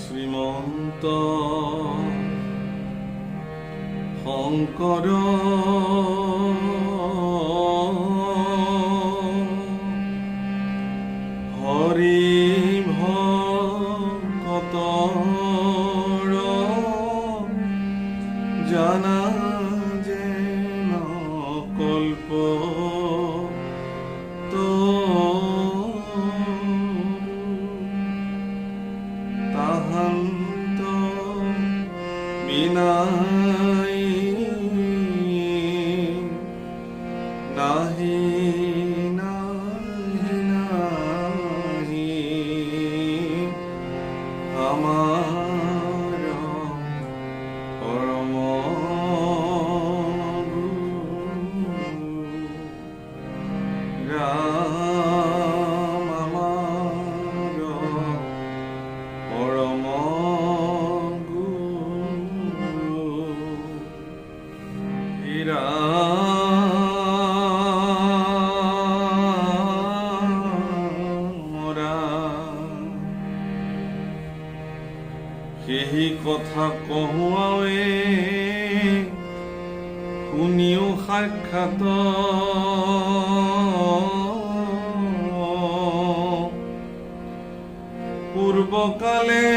শ্ৰীমন্ত শংকৰ হৰি ভকতৰ জানা যেন কল্প তাহান্ত বিনাই নাহি নাহি নাহি আমাৰ পৰম ৰাম আমাৰ পৰম সেই কথা কহুৱাৱে শুনিও সাক্ষাৎ পূৰ্বকালে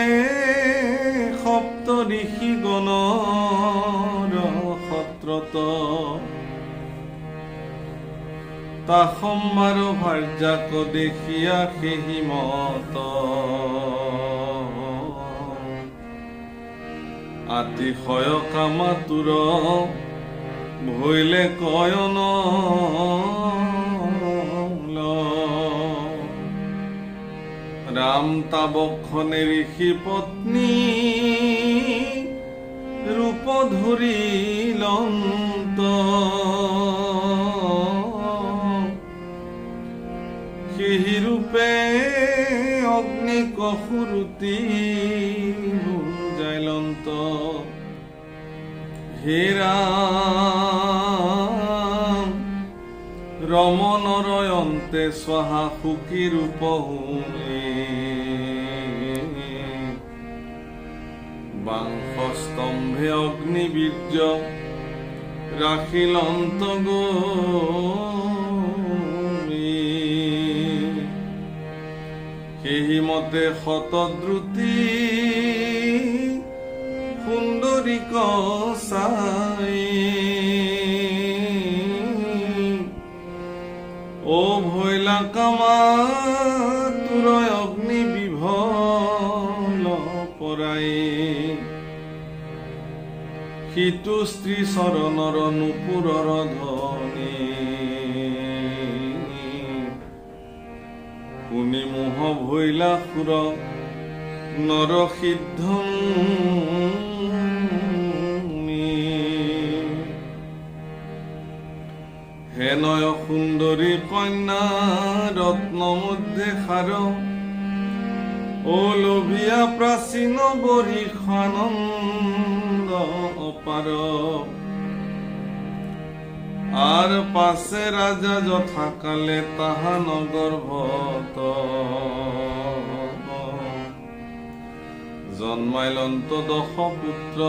সপ্ত ঋষি গণৰ সত্ৰত তা সম্বাৰ ভাৰ্যাক দেখিয়া সেহি মত আতিশয় কামাতুৰ ভৈলে কয়ন ৰাম তাবক্ষণে ঋষি পত্নী ৰূপ ধৰিলন্ত সেই ৰূপে অগ্নি কসুৰুতি জাইলন্ত হে ৰাম ৰমণৰয়ন্তে স্বাহা সুখী ৰূপ বাংশস্তম্ভে অগ্নিবীৰ্য ৰাখিলন্ত সেই মতে শতদ্ৰুতি সুন্দৰীক চাই ও ভৈলা কামাতুৰ অগ্নি বিভল পৰাই সিটো স্ত্ৰী চৰণৰ নুপুৰৰ ধ্বনি শুনি মোহ ভৈলা সুৰ নৰসিদ্ধ হেনয় সুন্দৰী কন্যা ৰত্ন মধ্যে সাৰ ও লোভিয়া প্ৰাচীন বৰিষানন্দ অপাৰ আৰ পাশে ৰাজা যথাকালে তাহা নগৰ্ভত জন্মাইলন্ত দশ পুত্ৰ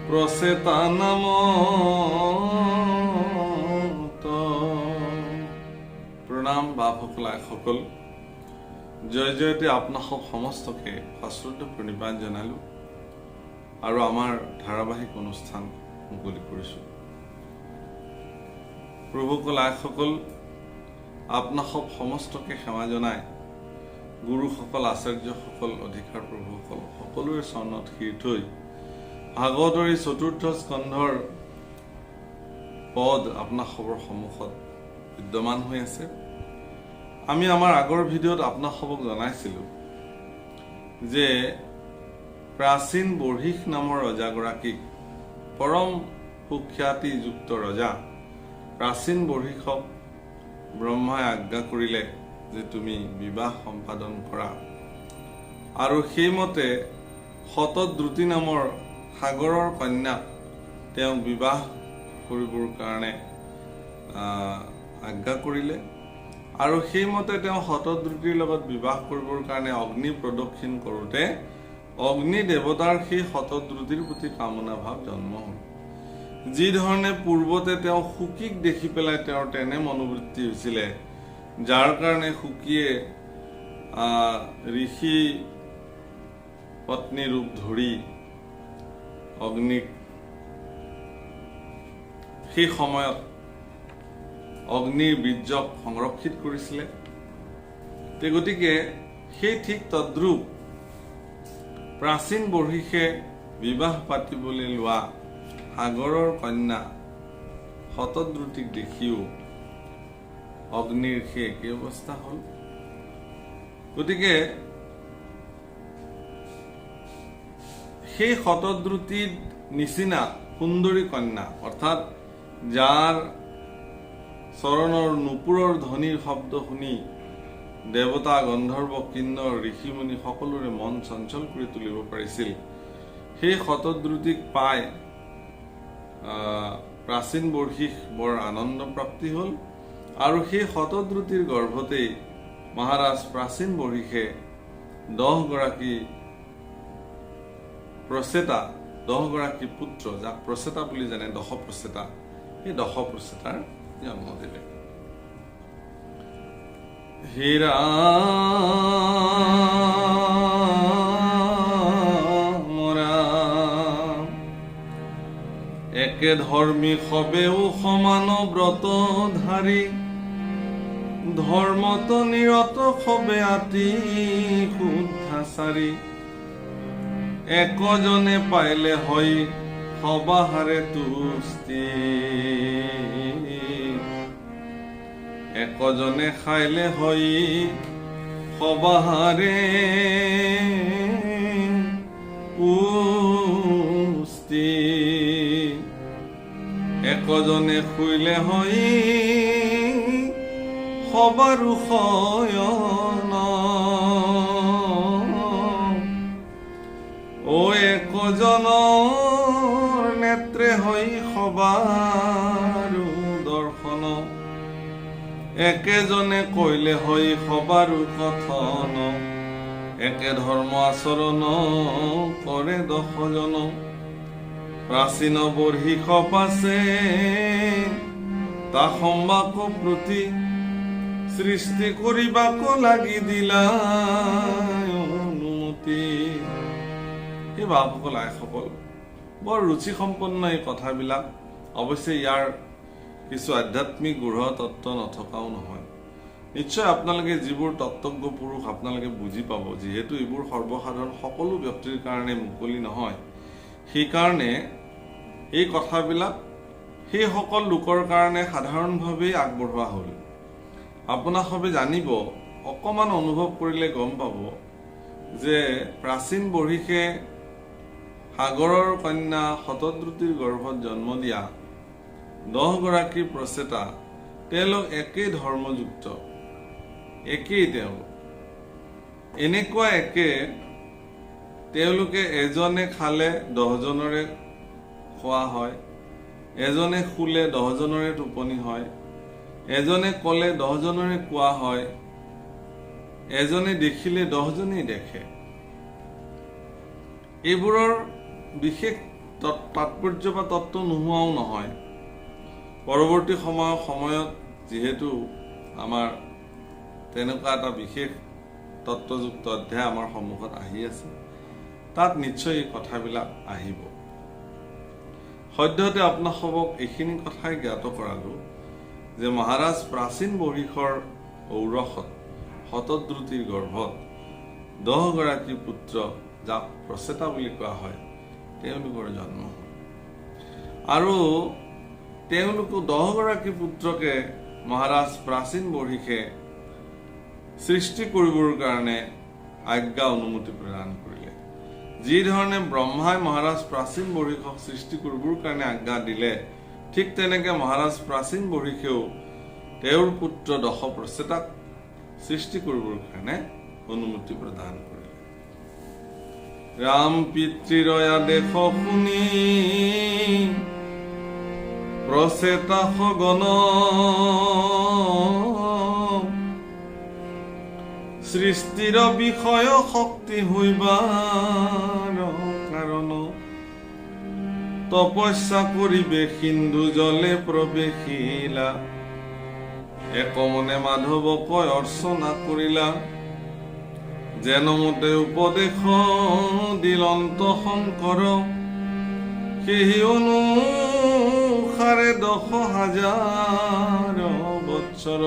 প্ৰচেতা নাম প্ৰণাম বাপসকল আইসকল জয় জয়তে আপোনাসক সমস্তকে সশ্ৰদ্ধ প্ৰণিপাত জনালো আৰু আমাৰ ধাৰাবাহিক অনুষ্ঠান মুকলি কৰিছো। প্ৰভুসকল আইসকল আপোনাসক সমস্তকে সেৱা জনাই গুৰুসকল আচাৰ্যসকল অধিকাৰ প্ৰভুসকল সকলোৰে চৰণত শিৰ থৈ ভাগৱতৰ এই চতুৰ্থ স্কন্ধৰ পদ আপোনাসকৰ সন্মুখত বিদ্যমান হৈ আছে। আমি আমাৰ আগৰ ভিডিঅ'ত আপোনাসকক জনাইছিলো যে প্ৰাচীন বৰ্হিষ নামৰ ৰজাগৰাকীক পৰম সুখ্যাতিযুক্ত ৰজা প্ৰাচীন বৰ্হিষক ব্ৰহ্মাই আজ্ঞা কৰিলে যে তুমি বিবাহ সম্পাদন কৰা আৰু সেইমতে শতদ্ৰুতি নামৰ সাগৰৰ কন্যাক তেওঁ বিবাহ কৰিবৰ কাৰণে আজ্ঞা কৰিলে আৰু সেইমতে তেওঁ শতদ্ৰুতিৰ লগত বিবাহ কৰিবৰ কাৰণে অগ্নি প্ৰদক্ষিণ কৰোঁতে অগ্নি দেৱতাৰ সেই শতদ্ৰুতিৰ প্ৰতি কামনা ভাৱ জন্ম হ'ল। যি ধৰণে পূৰ্বতে তেওঁ সুকীক দেখি পেলাই তেওঁৰ তেনে মনোবৃত্তি হৈছিলে, যাৰ কাৰণে সুকীয়ে ঋষি পত্নী ৰূপ ধৰি অগ্নিক সেই সময়ত অগ্নিৰ বীৰ্যক সংৰক্ষিত কৰিছিলে। গতিকে সেই ঠিক তদ্ৰূপ প্ৰাচীন বৰ্হিষে বিবাহ পাতিবলৈ লোৱা সাগৰৰ কন্যা শতদ্ৰুতিক দেখিও অগ্নিৰ সেই একে অৱস্থা হ'ল। গতিকে সেই শতদ্ৰুতিৰ নিচিনা সুন্দৰী কন্যা, অৰ্থাৎ যাৰ চৰণৰ নুপুৰৰ ধ্বনিৰ শব্দ শুনি দেৱতা, গন্ধৰ্ব, কিন্নৰ, ঋষিমুনি সকলোৰে মন চঞ্চল কৰি তুলিব পাৰিছিল, সেই শতদ্ৰুতিক পাই প্ৰাচীন বৰ্হিষ বৰ আনন্দ প্ৰাপ্তি হ'ল। আৰু সেই শতদ্ৰুতিৰ গৰ্ভতেই মহাৰাজ প্ৰাচীন বৰ্হিষে 10 গৰাকী প্ৰচেতা, 10 গৰাকী পুত্ৰ, যাক প্ৰচেতা বুলি জানে, 10 প্ৰচেতা, সেই 10 প্ৰচেতাৰ জন্ম দিলে। হে ৰাম ৰাম, একে ধৰ্মী সবেও সমান ব্ৰত ধাৰী, ধৰ্মত নিৰত সবে আতি শুদ্ধাচাৰী, একজনে পাইলে হয় সবাহাৰে তুষ্টি, একজনে খাইলে হয় সবাহাৰে পুষ্টি, একজনে শুইলে হয় সবাৰো শয়ন, ও একজনৰ নেত্ৰে হয় সবাৰো দৰ্শন, একেজনে কৈলে হয় সবাৰো কথন, একে ধৰ্ম আচৰণ কৰে 10 জন, প্ৰাচীন বৰ্হিষ পাছে তা সম্বাক প্ৰতি, সৃষ্টি কৰিবাক লাগি দিলা অনুমতি। এই বাপসকল, আইসকল, বৰ ৰুচি সম্পন্ন এই কথাবিলাক। অৱশ্যে ইয়াৰ কিছু আধ্যাত্মিক গূঢ় তত্ত্ব নথকাও নহয়। নিশ্চয় আপোনালোকে যিবোৰ তত্ত্বজ্ঞ পুৰুষ আপোনালোকে বুজি পাব, যিহেতু এইবোৰ সৰ্বসাধাৰণ সকলো ব্যক্তিৰ কাৰণে মুকলি নহয়, সেইকাৰণে এই কথাবিলাক সেই সকল লোকৰ কাৰণে সাধাৰণভাৱেই আগবঢ়োৱা হ'ল। আপোনাক সবে জানিব, অকণমান অনুভৱ কৰিলে গম পাব যে প্ৰাচীন বৰ্হিষে সাগৰৰ কন্যা শতদ্ৰুতিৰ গৰ্ভত জন্ম দিয়া 10 গৰাকী প্ৰচেতা, তেওঁলোক একেই ধৰ্মযুক্ত, একেই তেওঁলোক, এনেকুৱা একে, তেওঁলোকে এজনে খালে 10 জনৰে খোৱা হয়, এজনে শুলে 10 জনৰে টোপনি হয়, এজনে ক'লে 10 জনৰে কোৱা হয়, এজনে দেখিলে 10 জনেই দেখে। এইবোৰৰ বিশেষ তাৎপৰ্য বা তত্ত্ব নোহোৱাও নহয়। পৰৱৰ্তী সময়ত যিহেতু আমাৰ তেনেকুৱা এটা বিশেষ তত্ত্বযুক্ত অধ্যায় আমাৰ সন্মুখত আহি আছে, তাত নিশ্চয় এই কথাবিলাক আহিব। সদ্যহতে আপোনাক সবক এইখিনি কথাই জ্ঞাত কৰালো যে মহাৰাজ প্ৰাচীন বৰ্হিষৰ ঔৰসত শতদ্ৰুতিৰ গৰ্ভত 10 গৰাকী পুত্ৰ, যাক প্ৰচেতা বুলি কোৱা হয়, তেওঁলোকৰ জন্ম হ'ল। আৰু তেওঁলোকো 10 গৰাকী পুত্ৰকে মহাৰাজ প্ৰাচীন বৰ্হিষে সৃষ্টি কৰিবৰ কাৰণে আজ্ঞা অনুমতি প্ৰদান কৰিলে। যি ধৰণে ব্ৰহ্মাই মহাৰাজ প্ৰাচীন বৰ্হিষক সৃষ্টি কৰিবৰ কাৰণে আজ্ঞা দিলে, ঠিক তেনেকে মহাৰাজ প্ৰাচীন বৰ্হিষেও তেওঁৰ পুত্ৰ 10 প্ৰচেতাক সৃষ্টি কৰিবৰ কাৰণে অনুমতি প্ৰদান কৰিলে। ৰাম পিতৃৰ আদেশ শুনি প্ৰচেতা সগণ সৃষ্টিৰ বিষয় শক্তি হইবাৰ কাৰণ তপস্যা কৰিবে সিন্ধু জলে প্ৰৱেশিলা একমনে মাধৱক অৰ্চনা কৰিলা যেন মতে উপদেশ দিলন্ত শংকৰ সেই অনুসাৰে 10,000 বৎসৰ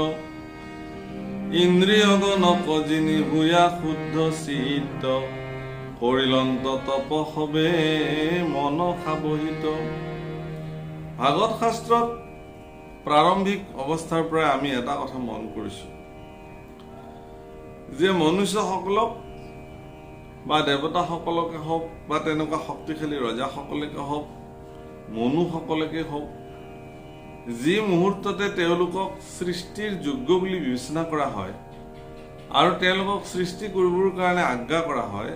ইন্দ্ৰিয় গণক যিনি হুয়া শুদ্ধ চিত্ত কৰিলন্ত তপ হবে মন খাবহিত। ভাগৱত শাস্ত্ৰত প্ৰাৰম্ভিক অৱস্থাৰ পৰা আমি এটা কথা মন কৰিছো যে মনুষ্যসকলক বা দেৱতাসকলকে হওক বা তেনেকুৱা শক্তিশালী ৰজাসকলকে হওক মনুসকলকে হওক যি মুহূৰ্ততে তেওঁলোকক সৃষ্টিৰ যোগ্য বুলি বিবেচনা কৰা হয় আৰু তেওঁলোকক সৃষ্টি কৰিবৰ কাৰণে আজ্ঞা কৰা হয়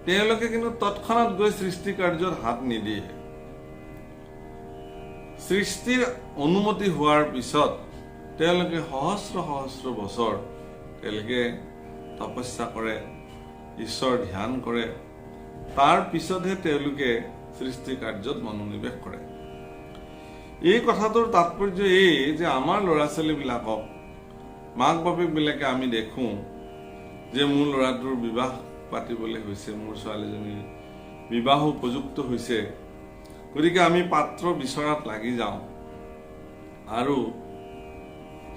তেওঁলোকে কিন্তু তৎক্ষণাৎ গৈ সৃষ্টি কাৰ্যত হাত নিদিয়ে। সৃষ্টিৰ অনুমতি হোৱাৰ পিছত তেওঁলোকে সহস্ৰ সহস্ৰ বছৰ তেওঁলোকে তপস্যা কৰে ঈশ্বৰ ধ্যান কৰে তাৰ পিছতহে তেওঁলোকে সৃষ্টি কাৰ্যত মনোনিৱেশ কৰে। এই কথাটোৰ তাৎপৰ্য এই যে আমাৰ ল'ৰা ছোৱালীবিলাকক মাক বাপেকবিলাকে আমি দেখোঁ যে মোৰ ল'ৰাটোৰ বিবাহ পাতিবলৈ হৈছে মোৰ ছোৱালীজনীৰ বিবাহ উপযুক্ত হৈছে গতিকে আমি পাত্ৰ বিচৰাত লাগি যাওঁ আৰু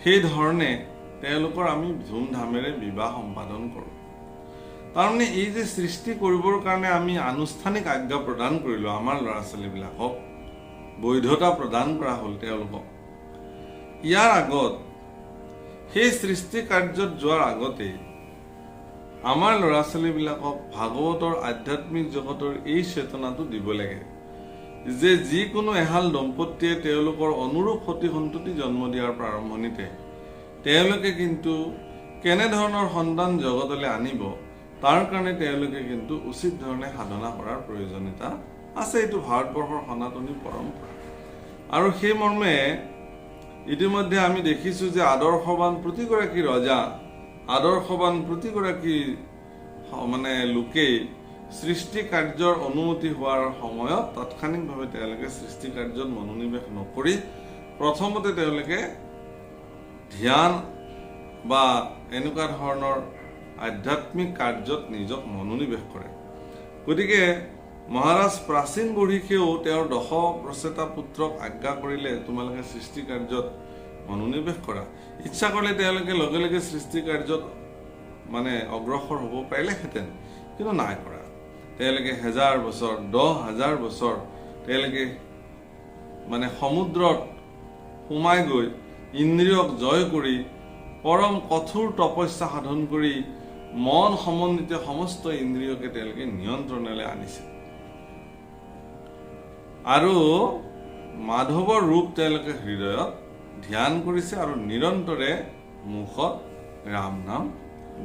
সেই ধৰণে তেওঁলোকৰ আমি ধুমধামেৰে বিবাহ সম্পাদন কৰোঁ। তাৰমানে এই যে সৃষ্টি কৰিবৰ কাৰণে আমি আনুষ্ঠানিক আজ্ঞা প্ৰদান কৰিলোঁ আমাৰ ল'ৰা ছোৱালীবিলাকক বৈধতা প্ৰদান কৰা হ'ল তেওঁলোকক ইয়াৰ আগত সেই সৃষ্টি কাৰ্যত যোৱাৰ আগতে আমাৰ ল'ৰা ছোৱালীবিলাকক ভাগৱতৰ আধ্যাত্মিক জগতৰ এই চেতনাটো দিব লাগে যে যিকোনো এহাল দম্পতীয়ে তেওঁলোকৰ অনুৰূপ সতি সন্ততি জন্ম দিয়াৰ প্ৰাৰম্ভণিতে তেওঁলোকে কিন্তু কেনেধৰণৰ সন্তান জগতলৈ আনিব তাৰ কাৰণে তেওঁলোকে কিন্তু উচিত ধৰণে সাধনা কৰাৰ প্ৰয়োজনীয়তা আছে। এইটো ভাৰতবৰ্ষৰ সনাতনী পৰম্পৰা আৰু সেই মৰ্মে ইতিমধ্যে আমি দেখিছোঁ যে আদৰ্শৱান প্ৰতিগৰাকী ৰজা আদৰ্শৱান প্ৰতিগৰাকী লোকেই সৃষ্টি কাৰ্যৰ অনুমতি হোৱাৰ সময়ত তাৎক্ষণিকভাৱে তেওঁলোকে সৃষ্টি কাৰ্যত মনোনিৱেশ নকৰি প্ৰথমতে তেওঁলোকে ধ্যান বা এনেকুৱা ধৰণৰ আধ্যাত্মিক কাৰ্যত নিজক মনোনিৱেশ কৰে। গতিকে মহাৰাজ প্ৰাচীন বুঢ়ীকেও তেওঁৰ 10 প্ৰচেতা পুত্ৰক আজ্ঞা কৰিলে তোমালোকে সৃষ্টি কাৰ্যত মনোনিৱেশ কৰা। ইচ্ছা কৰিলে তেওঁলোকে লগে লগে সৃষ্টি কাৰ্যত অগ্ৰসৰ হ'ব পাৰিলেহেঁতেন কিন্তু নাই কৰা। তেওঁলোকে 1000 বছৰ 10,000 বছৰ তেওঁলোকে সমুদ্ৰত সোমাই গৈ ইন্দ্ৰিয়ক জয় কৰি পৰম কঠোৰ তপস্যা সাধন কৰি মন সমন্বিত সমস্ত ইন্দ্ৰিয়কে তেওঁলোকে নিয়ন্ত্ৰণলৈ আনিছে আৰু মাধৱৰ ৰূপ তেওঁলোকে হৃদয়ত ধ্যান কৰিছে আৰু নিৰন্তৰে মুখত ৰাম নাম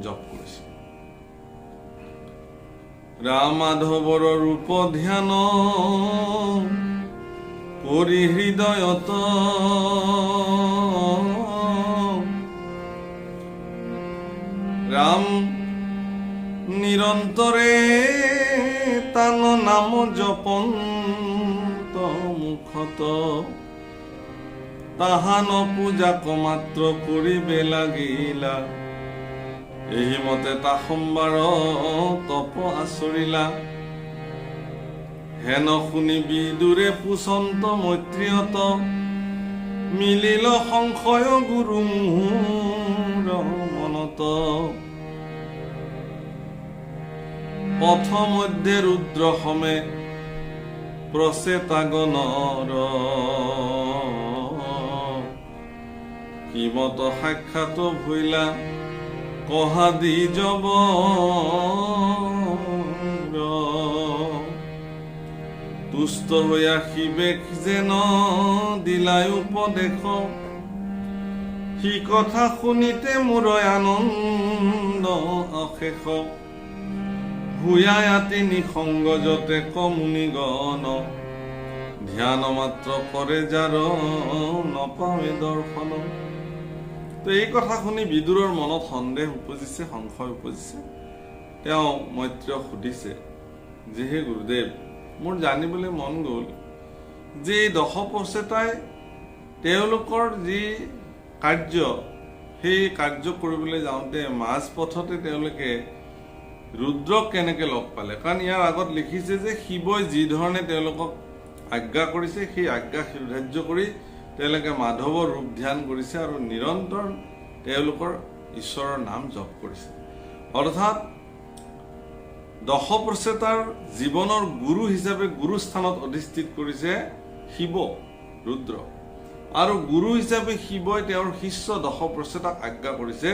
জপ কৰিছে। ৰাম মাধৱৰ ৰূপ ধ্যান কৰি হৃদয়ত ৰাম নিৰন্তৰে তান নাম জপন মুখত তাহান পূজা মাত্ৰ কৰিবে লাগিলা এই মতে তা সোমবাৰ তপ আচৰিলা হেন শুনি বিদুৰে পুচন্ত মৈত্ৰীয়ত মিলিল সংশয় গুৰু মুহুৰ মনত পথ মধ্যে ৰুদ্ৰ সমে প্ৰচেতাগণৰ কিমত সাক্ষাৎ ভৈলা কহা দি যাব তুষ্ট হইয়া শিবেক যেন দিলাই উপদেশ সি কথা শুনিতে মোৰ আনন্দ অশেষ হুয়ায়াতি নিসংগ যতে কমুনিগণ ধ্যান মাত্ৰ কৰে যাৰ নপাৱে দৰ্শন। তো এই কথা শুনি বিদুৰৰ মনত সন্দেহ উপজিছে, সংশয় উপজিছে। তেওঁ মৈত্ৰেয়ক সুধিছে যে হে গুৰুদেৱ, মোৰ জানিবলৈ মন গ'ল যে দশ প্ৰচেতাই তেওঁলোকৰ যি কাৰ্য, সেই কাৰ্য কৰিবলৈ যাওঁতে মাজ পথতে তেওঁলোকে ৰুদ্ৰক কেনেকৈ লগ পালে? কাৰণ ইয়াৰ আগত লিখিছে যে শিৱই যি ধৰণে তেওঁলোকক আজ্ঞা কৰিছে সেই আজ্ঞা শিৰোধাৰ্য কৰি তেওঁলোকে মাধৱৰ ৰূপ ধ্যান কৰিছে আৰু নিৰন্তৰ তেওঁলোকৰ ঈশ্বৰৰ নাম জপ কৰিছে। অৰ্থাৎ দশ প্ৰচেতাৰ জীৱনৰ গুৰু হিচাপে গুৰু স্থানত অধিষ্ঠিত কৰিছে শিৱ, ৰুদ্ৰ। আৰু গুৰু হিচাপে শিৱই তেওঁৰ শিষ্য দশ প্ৰচেতাক আজ্ঞা কৰিছে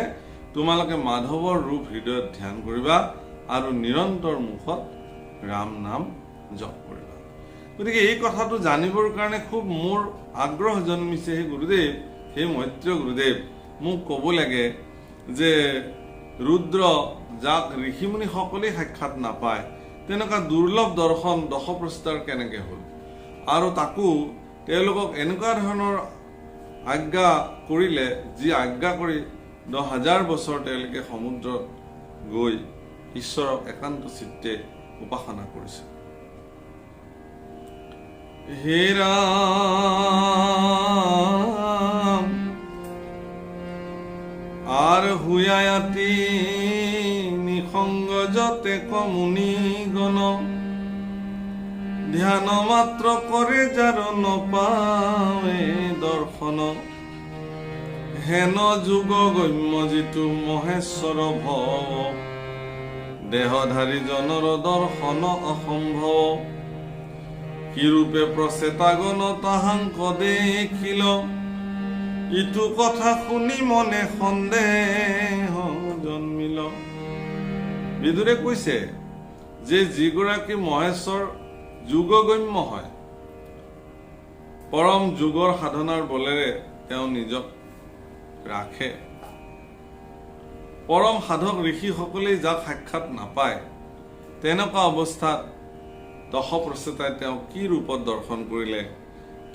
তোমালোকে মাধৱৰ ৰূপ হৃদয়ত ধ্যান কৰিবা আৰু নিৰন্তৰ মুখত ৰাম নাম জপ কৰিবা। গতিকে এই কথাটো জানিবৰ কাৰণে খুব মোৰ আগ্ৰহ জন্মিছে। হে গুৰুদেৱ, হে মৈত্ৰেয় গুৰুদেৱ, মোক ক'ব লাগে যে ৰুদ্ৰ, যাক ঋষিমুনি সকলেই সাক্ষাৎ নাপায়, তেনেকুৱা দুৰ্লভ দৰ্শন দশ প্ৰচেতাৰ কেনেকৈ হ'ল? আৰু তাকো তেওঁলোকক এনেকুৱা ধৰণৰ আজ্ঞা কৰিলে, যি আজ্ঞা কৰি 10,000 বছৰ তেওঁলোকে সমুদ্ৰত গৈ ঈশ্বৰক একান্ত চিত্তে উপাসনা কৰিছে। হে ৰাম আৰ হুয়ায়াতি নিসংগ যতে কমুনি গণ ধ্যান মাত্ৰ কৰে যাৰ নপাৱে দৰ্শন হেন যুগ গম্য যিটো মহেশ্বৰ ভৱ দেহধাৰী জনৰ দৰ্শন অসম্ভৱ কি ৰূপে প্ৰচেতাগণ তাহাংক দেখিল ইটো কথা শুনি মনে সন্দেহ জন্মিল। বিদুৰে কৈছে যে যিগৰাকী মহেশ্বৰ যুগগম্য হয়, পৰম যুগৰ সাধনাৰ বলেৰে তেওঁ নিজক ৰাখে, পৰম সাধক ঋষিসকলেই যাক সাক্ষাৎ নাপায়, তেনেকুৱা অৱস্থাত দশ প্ৰচেতাই তেওঁ কি ৰূপত দৰ্শন কৰিলে,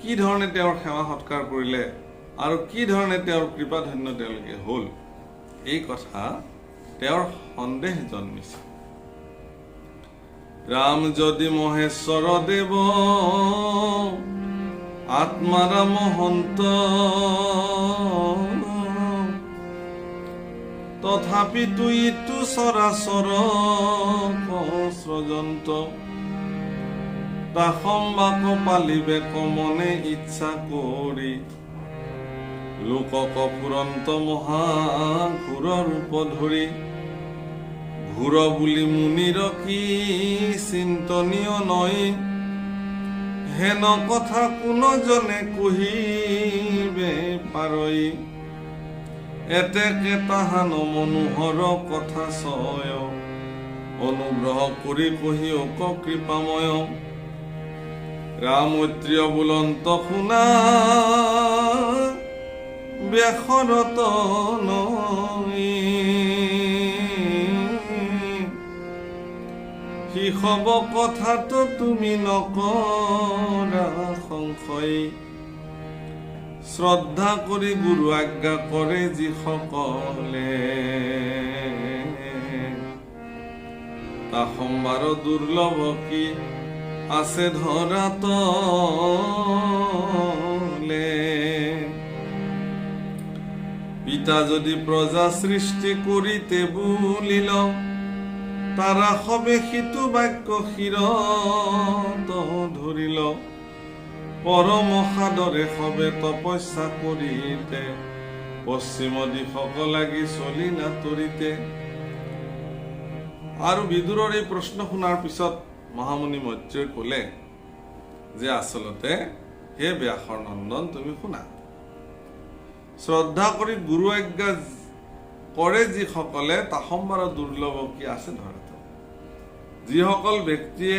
কি ধৰণে তেওঁৰ সেৱা সৎকাৰ কৰিলে আৰু কি ধৰণে তেওঁৰ কৃপাধন্য তেওঁলোকে হ'ল, এই কথা তেওঁৰ সন্দেহ জন্মিছে। ৰাম যদি মহেশ্বৰ দেৱ আত্মাৰা মহন্ত তথাপিতো ইটো চৰাচৰ সৃজন্ত তাসম্বাক পালিবে কমনে ইচ্ছা কৰি লোকক ফুৰন্ত মহাঘোৰ ৰূপ ধৰি ঘোৰ বুলি মুনিৰ কি চিন্তনীয় নয় হেন কথা কোনো জনে কহিবে পাৰই এতেকে তাহান মনোহৰ কথা চয় অনুগ্ৰহ কৰি কহিওক কৃপাময় ৰামৈত্ৰীয় বুলন্ত শুনা ব্যাসৰত শিষব কথাটো তুমি নকৰা সংশয় শ্ৰদ্ধা কৰি গুৰু আজ্ঞা কৰে যিসকলে তা সম্বাৰ দুৰ্লভ কি আছে ধৰাতলে পিতা যদি প্ৰজা সৃষ্টি কৰিতে বুলিল তাৰা সবে সিটো বাক্য শিৰত ধৰিল পৰম সাদৰে সবে তপস্যা কৰিতে পশ্চিম দিশক লাগি চলি নাতৰিতে। আৰু বিদুৰৰ এই প্ৰশ্ন শুনাৰ পিছত মহামুনি মৈত্ৰেয়ই ক'লে যে আচলতে হে ব্যাসৰ নন্দন, তুমি শুনা, শ্ৰদ্ধা কৰি গুৰু আজ্ঞা কৰে যিসকলে তাসম্বাৰ দুৰ্লভ কি আছে ধৰাত। যিসকল ব্যক্তিয়ে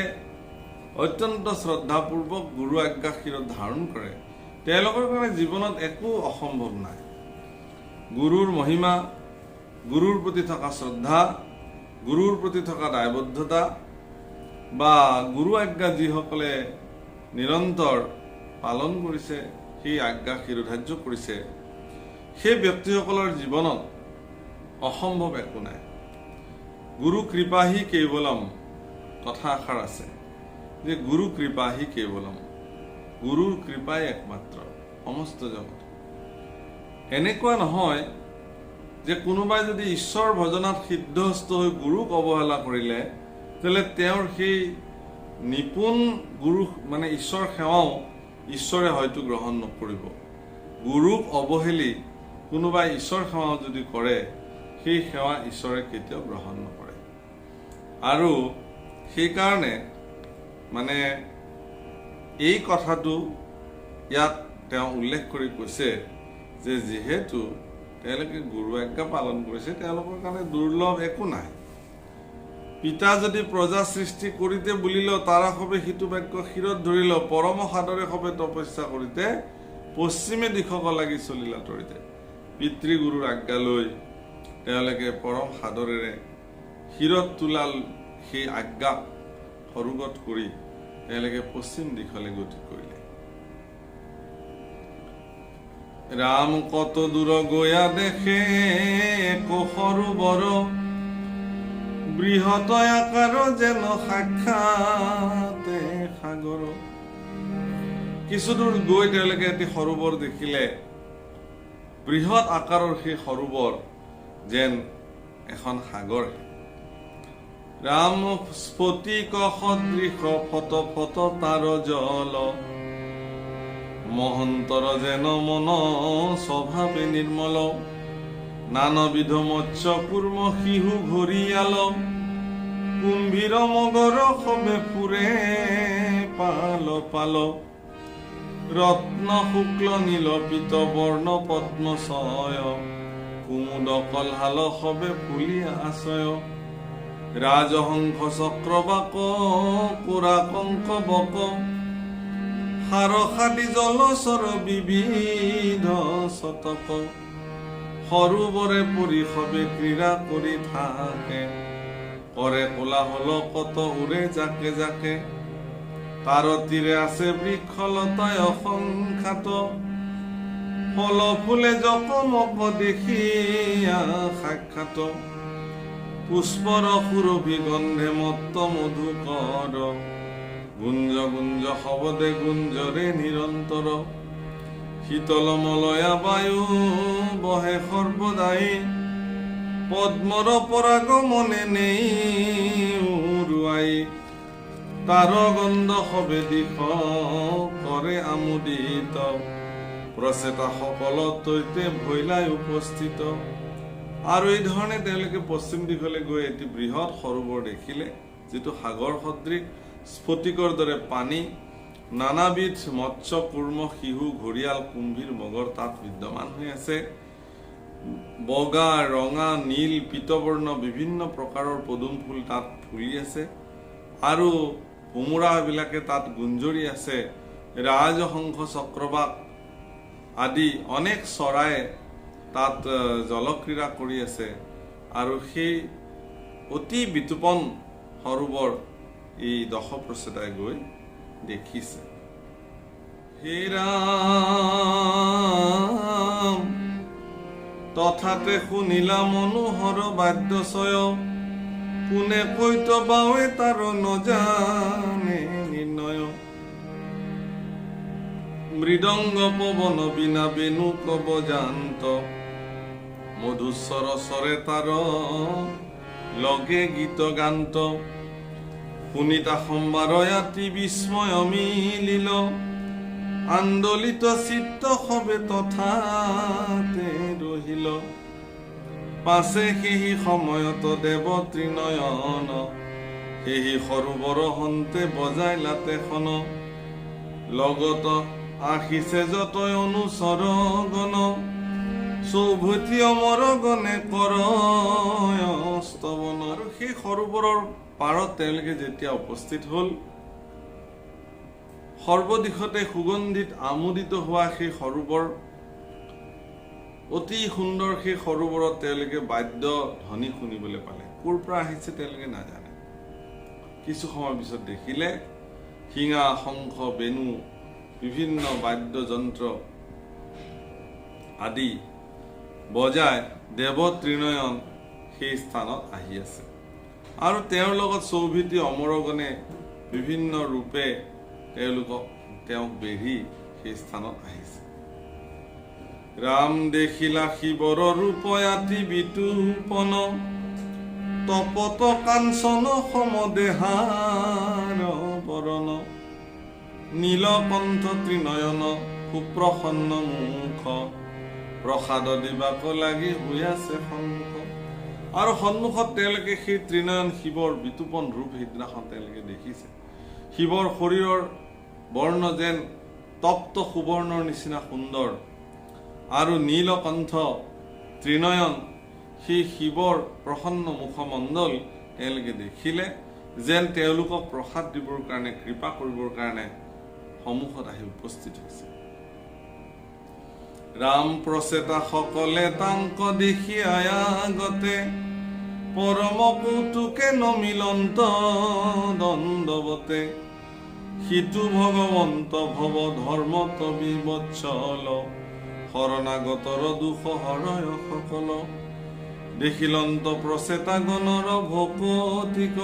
অত্যন্ত শ্ৰদ্ধাপূৰ্বক গুৰু আজ্ঞা শিৰত ধাৰণ কৰে তেওঁলোকৰ কাৰণে জীৱনত একো অসম্ভৱ নাই। গুৰুৰ মহিমা, গুৰুৰ প্ৰতি থকা শ্ৰদ্ধা, গুৰুৰ প্ৰতি থকা দায়বদ্ধতা বা গুৰু আজ্ঞা যিসকলে নিৰন্তৰ পালন কৰিছে, সেই আজ্ঞা শিৰোধাৰ্য কৰিছে, সেই ব্যক্তিসকলৰ জীৱনত অসম্ভৱ একো নাই। গুৰু কৃপাহি কেৱলম কথা এষাৰ আছে যে গুৰু কৃপাহি কেৱলম, গুৰুৰ কৃপাই একমাত্ৰ সমস্ত জগত। এনেকুৱা নহয় যে কোনোবাই যদি ঈশ্বৰ ভজনাত সিদ্ধহস্ত হৈ গুৰুক অৱহেলা কৰিলে তেলে তেওঁৰ সেই নিপুণ গুৰু মানে ঈশ্বৰ সেৱাও ঈশ্বৰে হয়তো গ্ৰহণ নকৰিব। গুৰুক অৱহেলি কোনোবাই ঈশ্বৰ সেৱাও যদি কৰে সেই সেৱা ঈশ্বৰে কেতিয়াও গ্ৰহণ নকৰে। আৰু সেইকাৰণে মানে এই কথাটো ইয়াত তেওঁ উল্লেখ কৰি কৈছে যে যিহেতু তেওঁলোকে গুৰু আজ্ঞা পালন কৰিছে তেওঁলোকৰ কাৰণে দুৰ্লভ একো নাই। পিতা যদি প্ৰজা সৃষ্টি কৰিতে বুলিল তাৰা সবে সিটো বাক্য শিৰত ধৰিল, পৰম সাদৰে সবে তপস্যা কৰিতে পশ্চিমে দিশক লাগি চলিলা তৰিতে। পিতৃগুৰুৰ আজ্ঞা লৈ তেওঁলোকে পৰম সাদৰেৰে শিৰত তোলাল সেই আজ্ঞা সৰুগত কৰি তেওঁলোকে পশ্চিম দিশলৈ গতি কৰিলে। ৰাম কত দূৰ গয়া দেখে সৰু বৰ, বৃহৎ আকাৰ যেন সাক্ষাতে সাগৰ। কিছু দূৰ গৈ তেওঁলোকে এটি সৰোবৰ দেখিলে, বৃহৎ আকাৰৰ সেই সৰোবৰ যেন এখন সাগৰ। ৰাম স্ফটিক সদৃশ ফট ফট তাৰ জল, মহন্তৰ যেন মন স্বভাৱে নিৰ্মল। নানাবিধ মৎস্য কুৰ্ম শিহু ঘৰিয়াল, কুম্ভীৰ মগৰ সবে ফুৰে পাল পাল। ৰত্ন শুক্ল নীল পীত বৰ্ণ পদ্মচয়, কুমুদ কলহাল সবে ফুলি আশ্ৰয়। ৰাজহংস চক্ৰবাক পুৰা কংক বক, সাৰসাদি জলচৰ বিবিধ শতক। সৰোবৰে পৰি সবে ক্ৰীড়া কৰি থাকে, কৰে কোলাহল কত উৰে জাকে জাকে। তাৰ তীৰে আছে বৃক্ষলতায় অসংখ্যাত, ফল ফুলে জকমক দেখিয়া সাক্ষাৎ। পুষ্পৰ সুৰভি গন্ধে মত্ত মধুকৰ, গুঞ্জ গুঞ্জ শবদে গুঞ্জৰে নিৰন্তৰ। শীতল মলয়া বায়ু বহে সৰ্বদাই, পদ্মৰ পৰাগমনে নেই উৰুৱাই। তাৰ গন্ধ সবে দিশ কৰে আমোদিত, প্ৰচেতা সকল তৈতে ভৈলাই উপস্থিত। আৰু এই ধৰণে তেওঁলোকে পশ্চিম দিশলৈ গৈ এটি বৃহৎ সৰোবৰ দেখিলে, যিটো সাগৰ সদৃশ, স্ফটিকৰ দৰে পানী, নানাবিধ মৎস্য কুৰ্ম শিহু ঘৰিয়াল কুম্ভীৰ মগৰ তাত বিদ্যমান হৈ আছে। বগা ৰঙা নীল পীতবৰ্ণ বিভিন্ন প্ৰকাৰৰ পদুম ফুল তাত ফুলি আছে, আৰু ভোমোৰাবিলাকে তাত গুঞ্জৰি আছে। ৰাজহংস চক্ৰবাক আদি অনেক চৰাই তাত জলক্ৰীড়া কৰি আছে। আৰু সেই অতি বিতোপন সৰোবৰ এই দশপ্ৰচেতাই গৈ দেখিছে। হে ৰাম তথাতে শুনিলা মনোহৰ বাদ্যচয়, কোনে কৈত বাৱে তাৰ নজানে নিৰ্ণয়। মৃদংগ পৱন বিনা বেণু কব জান্ত, মধুস্বৰ স্বৰে তাৰ লগে গীত গান্ত। শুনিতা সম্বাৰয়াতি বিস্ময় মিলিল, আন্দোলিত চিত্ত সবে তথাতে ৰহিল। পাছে সেই সময়ত দেৱ ত্ৰিনয়ন, সেই সৰোবৰ হন্তে বজাইলা তেখন। লগত আহিছে যতয় অনুচৰ গণ, চৌভতি অমৰ গণে কৰয় স্তৱন। আৰু সেই সৰোবৰৰ পাৰত তেওঁলোকে যেতিয়া উপস্থিত হল, সৰ্বদিশতে সুগন্ধিত আমোদিত হোৱা সেই সৰোবৰ, অতি সুন্দৰ সেই সৰোবৰত তেওঁলোকে বাদ্য ধ্বনি শুনিবলৈ পালে। ক'ৰ পৰা আহিছে তেওঁলোকে নাজানে। কিছু সময় পিছত দেখিলে শিঙা শংখ বেণু বিভিন্ন বাদ্যযন্ত্ৰ আদি বজাই দেৱ ত্ৰিনয়ন সেই স্থানত আহি আছে আৰু তেওঁৰ লগত চৌভিতি অমৰগণে বিভিন্ন ৰূপে তেওঁক বেঢ়ি সেই স্থানত আহিছে। ৰাম দেখিলা শিৱৰ ৰূপয়াতি বিতূপন তপত কাঞ্চন সমদেহাৰ বৰণ নীলকণ্ঠ ত্ৰিনয়ন সুপ্ৰসন্ন মুখ প্ৰসাদ দিবাক লাগি হৈ আছে সন্মুখ। আৰু সন্মুখত তেওঁলোকে সেই ত্ৰিনয়ন শিৱৰ বিতূপন ৰূপ সিদিনাখন তেওঁলোকে দেখিছে। শিৱৰ শৰীৰৰ বৰ্ণ যেন তপ্ত সুবৰ্ণৰ নিচিনা সুন্দৰ আৰু নীলকণ্ঠ ত্ৰিনয়ন সেই শিৱৰ প্ৰসন্ন মুখমণ্ডল তেওঁলোকে দেখিলে যেন তেওঁলোকক প্ৰসাদ দিবৰ কাৰণে কৃপা কৰিবৰ কাৰণে সন্মুখত আহি উপস্থিত হৈছে। ৰাম প্ৰচেতা সকলে তাংক দেখি আয়াগতে পৰম কৌতুকে নমিলন্ত দণ্ডৱতে সিটো ভগৱন্ত ভৱ ধৰ্মত বিবৎসল শৰণাগতৰ দুখ হৰয় সকল দেখিলন্ত প্ৰচেতা গণৰ ভকতিক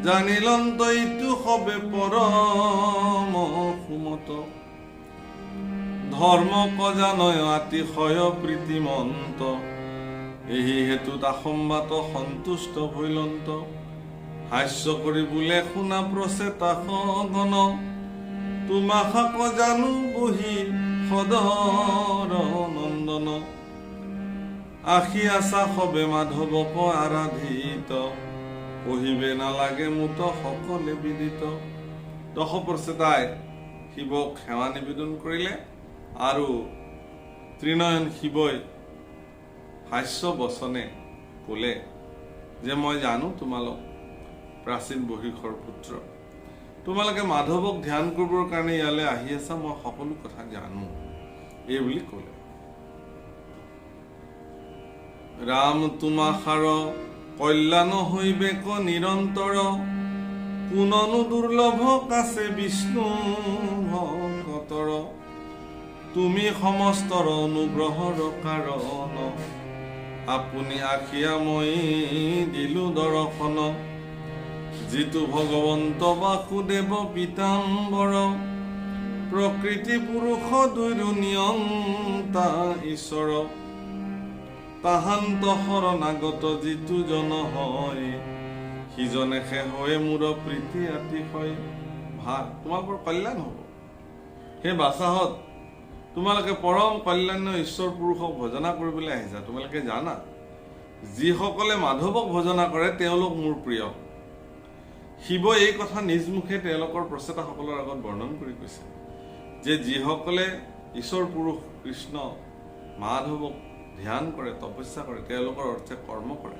জানিলন্ত ইটো সবে পৰম সুমত ধৰ্ম কজানয় আতিশয় প্ৰীতিমন্ত এই হেতু তাসম্বাত সন্তুষ্ট ভৈলন্ত হাস্য কৰি বোলে শুনা প্ৰচেতা গণ তোমাক জানো বহি সদৰ নন্দন আশী আশা সবে মাধৱক আৰাধিত পঢ়িবে নালাগে মুত সকলে বিদিত। দশ প্ৰচেতাই শিৱক সেৱা নিবেদন কৰিলে আৰু ত্ৰিনয়ন শিৱই হাস্য বচনে ক'লে যে মই জানো তোমালোক প্ৰাচীন বহিষৰ পুত্ৰ, তোমালোকে মাধৱক ধ্যান কৰিবৰ কাৰণে ইয়ালৈ আহি আছা, মই সকলো কথা জানো এই বুলি ক'লে। ৰাম তোমাষাৰ কল্যাণ হৈবেক নিৰন্তৰ কোননো দুৰ্লভ কাছে বিষ্ণু ভকতৰ তুমি সমস্তৰ অনুগ্ৰহৰ কাৰণ আপুনি আখিয়া মই দিলো দৰ্শন যিটো ভগৱন্ত বাসুদেৱ পীতাম্বৰ প্ৰকৃতি পুৰুষ দুয়ো নিয়ন্তা ঈশ্বৰ তাহান্ত শৰণাগত যিটো জন হয় সিজনে হৈ মোৰ প্ৰীতি আতিশয় ভাল। তোমালোকৰ কল্যাণ হ'ব। সেই বাচাহত তোমালোকে পৰম কল্যাণ ঈশ্বৰ পুৰুষক ভজনা কৰিবলৈ আহিছা। তোমালোকে জানা যিসকলে মাধৱক ভজনা কৰে তেওঁলোক মোৰ প্ৰিয়। শিৱই এই কথা নিজ মুখে তেওঁলোকৰ প্ৰচেতাসকলৰ আগত বৰ্ণন কৰি কৈছে যে যিসকলে ঈশ্বৰ পুৰুষ কৃষ্ণ মাধৱক ধ্যান কৰে, তপস্যা কৰে, তেওঁলোকৰ অৰ্থে কৰ্ম কৰে,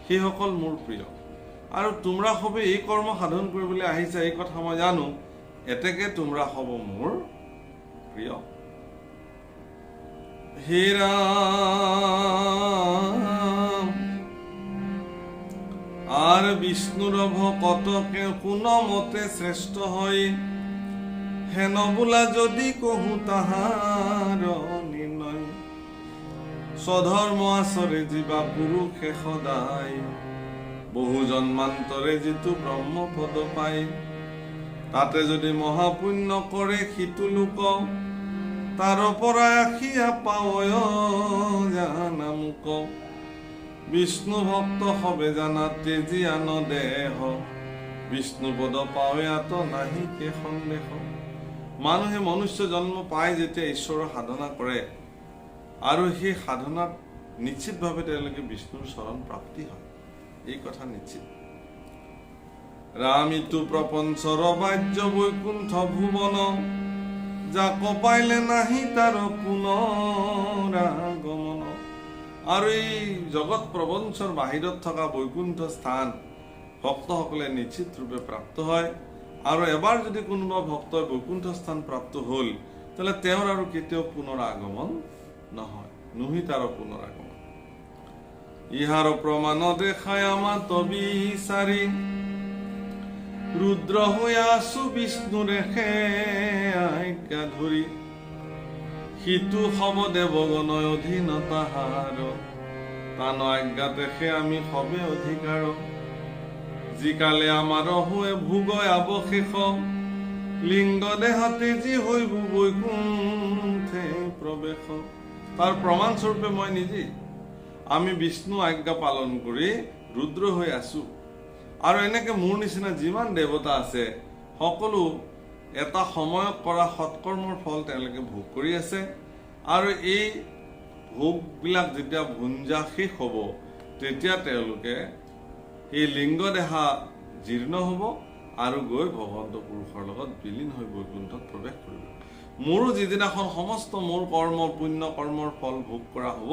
সেইসকল মোৰ প্ৰিয়। আৰু তোমৰা সবে এই কৰ্ম সাধন কৰিবলৈ আহিছা এই কথা মই জানো, এতেকে তোমৰা হব মোৰ প্ৰিয়। হে ৰাম আর বিষ্ণুর ভকতকে কোনমতে শ্রেষ্ঠ হয় হেন বোলা যদি কহু তাহার নির্ণয় স্বধর্ম আচরে জীবা পুরুষে সদায় বহু জন্মান্তরে যিটো ব্ৰহ্মপদ পায় তাতে যদি মহাপুণ্য কৰে সিটো লোক তাৰ পৰা আখিয়া পাৱয় জানা মুক বিষ্ণু ভক্ত হবে জানা তেজি আন দেহ বিষ্ণু পদ পাৱে আত নাহি কে সন্দেহ। মানুহে মনুষ্য জন্ম পায় যেতিয়া ঈশ্বৰৰ সাধনা কৰে আৰু সেই সাধনাত নিশ্চিতভাৱে তেওঁলোকে বিষ্ণুৰ চৰণ প্ৰাপ্তি হয়, এই কথা নিশ্চিত। ৰামিতু প্ৰপঞ্চৰ বাহ্য বৈকুণ্ঠ ভুৱন যাক পাইলে নাহি তাৰ পুনৰাগমন। আৰু এই জগত প্ৰপঞ্চৰ বাহিৰত থকা বৈকুণ্ঠ স্থান ভক্তসকলে নিশ্চিত ৰূপে প্ৰাপ্ত হয়। আৰু এবাৰ যদি কোনোবা ভক্তই বৈকুণ্ঠ স্থান প্ৰাপ্ত হ'ল তেতিয়াহ'লে তেওঁৰ আৰু কেতিয়াও পুনৰ আগমন নহয়, নুহি তাৰ পুনৰ আগমন। ইহাৰ প্ৰমাণ দেখাই আমাৰ তবিচাৰি ৰুদ্ৰ হৈ আছো বিষ্ণুৰে আজ্ঞা ধৰি সিটো হব দেৱগণয় অধীনতাহাৰ তান আজ্ঞাতে সে আমি সবে অধিকাৰ যিকালে আমাৰ হোৱে ভোগয় আৱশেষ লিংগ দেহতে যি হৈব বৈকুণ্ঠে প্ৰৱেশ। তাৰ প্ৰমাণস্বৰূপে মই নিজেই আমি বিষ্ণু আজ্ঞা পালন কৰি ৰুদ্ৰ হৈ আছো আৰু এনেকে মোৰ নিচিনা যিমান দেৱতা আছে সকলো এটা সময়ত কৰা সৎকৰ্মৰ ফল তেওঁলোকে ভোগ কৰি আছে আৰু এই ভোগবিলাক যেতিয়া ভুঞ্জা শেষ হ'ব তেতিয়া তেওঁলোকে এই লিংগ দেহা জীৰ্ণ হ'ব আৰু গৈ ভগৱন্ত পুৰুষৰ লগত বিলীন হৈ বৈকুণ্ঠত প্ৰৱেশ কৰিব। মোৰো যিদিনাখন সমস্ত মোৰ কৰ্ম পুণ্য কৰ্মৰ ফল ভোগ কৰা হ'ব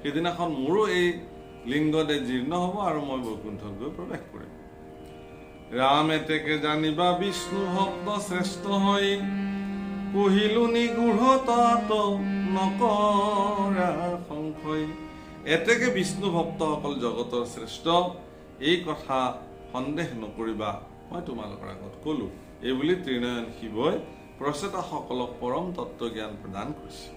সেইদিনাখন মোৰো এই লিংগ দেহ জীৰ্ণ হ'ব আৰু মই বৈকুণ্ঠত গৈ প্ৰৱেশ কৰিম। ৰাম এতেকে জানিবা বিষ্ণু ভক্ত শ্ৰেষ্ঠ হৈ কহিলো নিগূঢ়তাত নকৰা সংশয়। এতেকে বিষ্ণু ভক্তসকল জগতৰ শ্ৰেষ্ঠ এই কথা সন্দেহ নকৰিবা মই তোমালোকৰ আগত কলো। এইবুলি ত্ৰিনয়ন শিৱই প্ৰচেতাসকলক পৰম তত্ত্ব জ্ঞান প্ৰদান কৰিছে।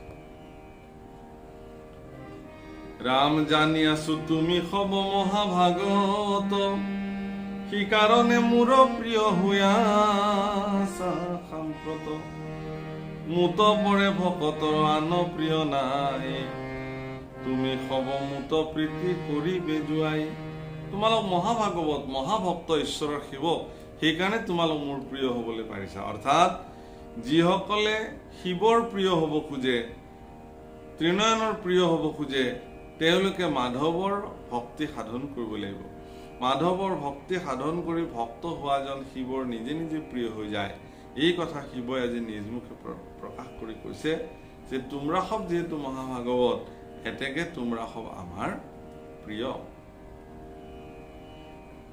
ৰাম জানি আছো তুমি হব মহাভাগত সিকাৰণে মোৰ প্ৰিয় হোৱা সাম্প্ৰত মুত পৰে ভকতৰ আন প্ৰিয় নাই তুমি হব মুত প্ৰীতি কৰি বেজুৱাই। তোমালোক মহাভাগৱত মহাভক্ত ঈশ্বৰৰ শিৱ সেইকাৰণে তোমালোক মোৰ প্ৰিয় হবলৈ পাৰিছা। অৰ্থাৎ যিসকলে শিৱৰ প্ৰিয় হ'ব খোজে ত্ৰিনয়নৰ প্ৰিয় হ'ব খোজে তেওঁলোকে মাধৱৰ ভক্তি সাধন কৰিব লাগিব। মাধৱৰ ভক্তি সাধন কৰি ভক্ত হোৱাজন শিৱৰ নিজে নিজে প্ৰিয় হৈ যায়। এই কথা শিৱই আজি নিজ মুখে প্ৰকাশ কৰি কৈছে যে তোমৰা সব যিহেতু মহাভাগৱত এতেকে তোমৰা সব আমাৰ প্ৰিয়।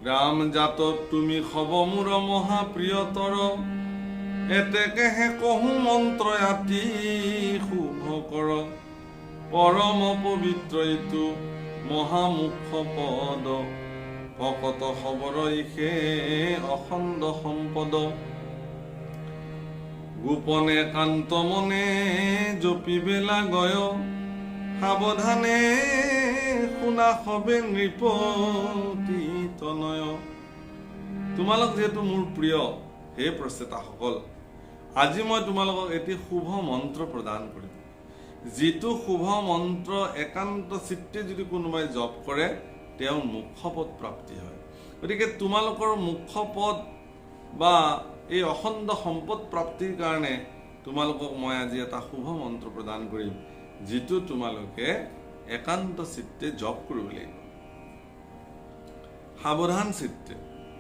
ৰাম জাতত তুমি হব মোৰ মহাপ্ৰিয়তৰ এতেকেহে কহো মন্ত্ৰ আতি শুভ কৰ পৰম পবিত্ৰ এইটো মহামুখ্য পদ ভকত খবৰ ইহে অখণ্ড সম্পদ গোপনে কান্ত মনে জপিবেলা গয় সাৱধানে শুনা সবে নৃপতি তনয়। তোমালোক যিহেতু মোৰ প্ৰিয় হে প্ৰচেতাসকল আজি মই তোমালোকক এটি শুভ মন্ত্ৰ প্ৰদান কৰিম। যিটো শুভ মন্ত্ৰ একান্ত চিত্তে যদি কোনোবাই জপ কৰে তেওঁৰ মুখ্যপদ প্ৰাপ্তি হয়। গতিকে তোমালোকৰ মুখ্যপদ বা এই অখণ্ড সম্পদ প্ৰাপ্তিৰ কাৰণে তোমালোকক মই আজি এটা শুভ মন্ত্ৰ প্ৰদান কৰিম যিটো তোমালোকে একান্ত চিত্তে জপ কৰিব লাগিব। সাৱধান চিত্তে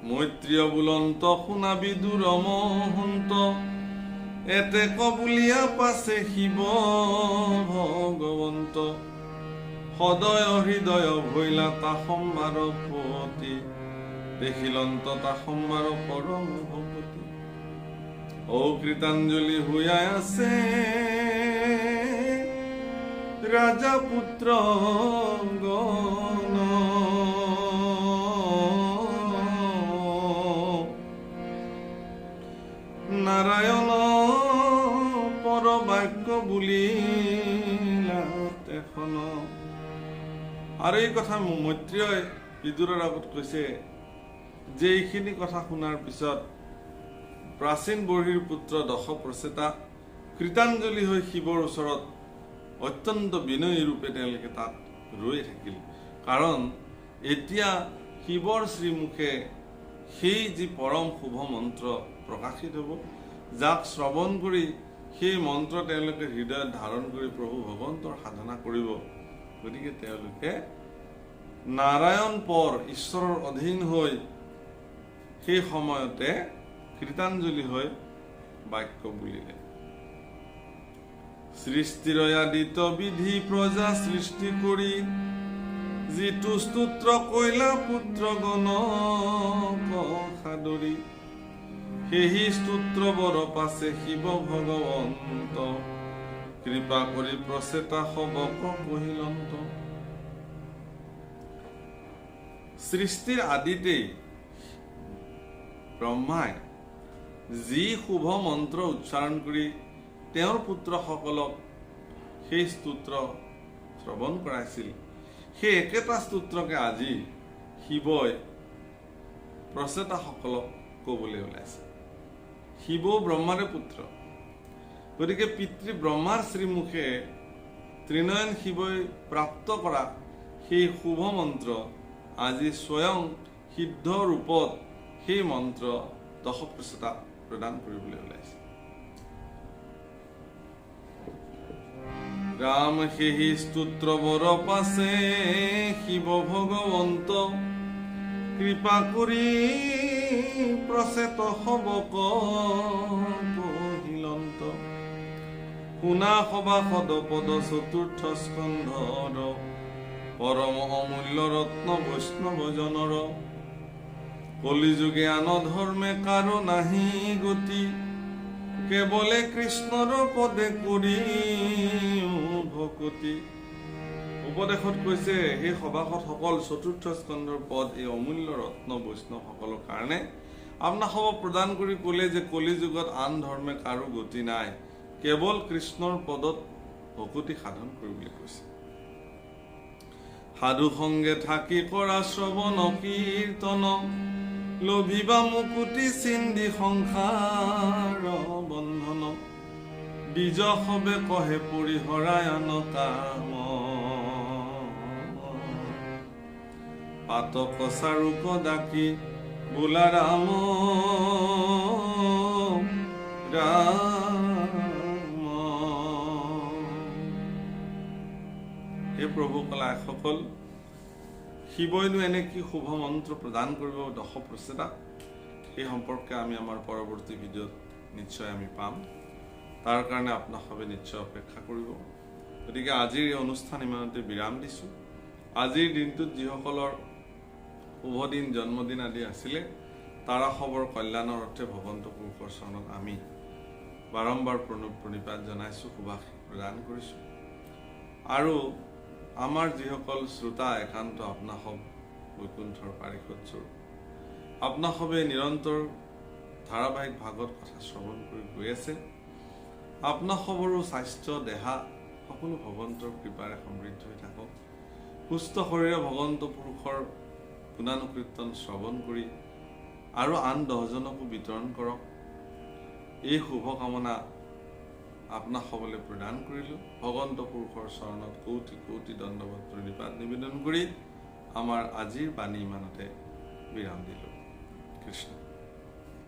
মৈত্ৰীয় বুলন্ত শুনাবি দুৰমহন্ত এতেক বুলিয়া পাছে শিৱ ভগৱন্ত সদয় হৃদয় ভৈলা তা সম্ভাৰ পতি দেখিলন্ত তা সম্ভাৰ পৰম ভকতি। ঔ কৃতাঞ্জলি হুয়াই আছে ৰাজা পুত্ৰ গণ নাৰায়ণ পৰবাক্য বুলিলা তেখন। আৰু এই কথা মৈত্ৰীয়ে বিদুৰৰ আগত কৈছে যে এইখিনি কথা শুনাৰ পিছত প্ৰাচীন বৰ্হিৰ পুত্ৰ দশ প্ৰচেতা কৃতাঞ্জলি হৈ শিৱৰ ওচৰত অত্যন্ত বিনয়ী ৰূপে তেওঁলোকে তাত ৰৈ থাকিল। কাৰণ এতিয়া শিৱৰ শ্ৰীমুখে সেই যি পৰম শুভ মন্ত্ৰ প্ৰকাশিত হ'ব যাক শ্ৰৱণ কৰি সেই মন্ত্ৰ তেওঁলোকে হৃদয়ত ধাৰণ কৰি প্ৰভু ভগৱন্তৰ সাধনা কৰিব। গতিকে তেওঁলোকে নাৰায়ণ পৰ ঈশ্বৰৰ অধীন হৈ সেই সময়তে কৃতাঞ্জলি হৈ বাক্য বুলিলে। সৃষ্টিৰ আদিত বিধি প্ৰজা সৃষ্টি কৰি যিটো স্তোত্ৰ কৈলা পুত্ৰ গণক সাদৰি সেই স্তোত্ৰ বৰ পাছে শিৱ ভগৱন্ত কৃপা কৰি প্ৰচেতা সবক কহিলন্ত। সৃষ্টিৰ আদিতেই ব্ৰহ্মাই যি শুভ মন্ত্ৰ উচ্চাৰণ কৰি তেওঁৰ পুত্ৰসকলক সেই স্তোত্ৰ শ্ৰৱণ কৰাইছিল, সেই একেটা স্তোত্ৰকে আজি শিৱই প্ৰচেতাসকলক ক'বলৈ ওলাইছে। শিৱ ব্ৰহ্মাৰে পুত্ৰ, গতিকে পিতৃ ব্ৰহ্মাৰ শ্ৰীমুখে ত্ৰিনয়ন শিৱই প্ৰাপ্ত কৰা সেই শুভ মন্ত্ৰ আজি স্বয়ং সিদ্ধ ৰূপত সেই মন্ত্ৰ দশপ্ৰচেতা প্ৰদান কৰিবলৈ ওলাইছে। ৰাম সেহি স্তোত্ৰ বৰ পাছে শিৱ ভগৱন্ত, কৃপা কৰি প্ৰচেত সবক পহিলন্ত। শুনা সভাসদ পদ চতুৰ্থ স্কন্ধৰ, পৰম অমূল্য ৰত্ন বৈষ্ণৱজনৰ। কলিযুগে আন ধৰ্মে কাৰো নাহি গতি, কেৱলে কৃষ্ণৰ পদে কৰি ভকতি। উপদেশত কৈছে সেই সভাসদসকল চতুৰ্থ স্কন্ধৰ পদ এই অমূল্য ৰত্ন বৈষ্ণৱসকলৰ কাৰণে আপোনাসৱক প্ৰদান কৰি ক'লে যে কলিযুগত আন ধৰ্মে কাৰো গতি নাই, কেৱল কৃষ্ণৰ পদত ভকতি সাধন কৰিবলৈ কৈছে। সাধু সংগে থাকি কৰা শ্ৰৱণ কীৰ্তন, লভিবা মুকুতি চিন্দি সংসাৰ বন্ধন। বীজ সবে কহে পৰিহৰায়ন কাম, পাতক চাৰুক ডাকি বোলা ৰাম ৰাম। হে প্ৰভু কলাসকল, শিৱইনো এনে কি শুভ মন্ত্ৰ প্ৰদান কৰিব দশপ্ৰচেতাক, সেই সম্পৰ্কে আমি আমাৰ পৰৱৰ্তী ভিডিঅ'ত নিশ্চয় আমি পাম। তাৰ কাৰণে আপোনাসবে নিশ্চয় অপেক্ষা কৰিব। গতিকে আজিৰ এই অনুষ্ঠান ইমানতে বিৰাম দিছোঁ। আজিৰ দিনটোত যিসকলৰ শুভ দিন, জন্মদিন আদি আছিলে, তাৰা সবৰ কল্যাণৰ অৰ্থে ভগৱন্ত পুৰুষৰ চৰণত আমি বাৰম্বাৰ প্ৰণিপাত জনাইছোঁ, শুভাশীষ প্ৰদান কৰিছোঁ। আৰু আমাৰ যিসকল শ্ৰোতা একান্ত আপোনাসব বৈকুণ্ঠৰ পাৰিষদ স্বৰূপ, আপোনাসবে নিৰন্তৰ ধাৰাবাহিক ভাগত কথা শ্ৰৱণ কৰি গৈ আছে। আপোনাসবৰো স্বাস্থ্য দেহা সকলো ভগৱন্তৰ কৃপাৰে সমৃদ্ধ হৈ থাকক। সুস্থ শৰীৰে ভগৱন্ত পুৰুষৰ গুণানুকীৰ্তন শ্ৰৱণ কৰি আৰু আন 10জনকো বিতৰণ কৰক, এই শুভকামনা আপোনাসবলে প্ৰদান কৰিলোঁ। ভগৱন্ত পুৰুষৰ চৰণত কৌটি কৌটি দণ্ডৱত প্ৰণিপাত নিবেদন কৰি আমাৰ আজিৰ বাণী ইমানতে বিৰাম দিলোঁ। কৃষ্ণ।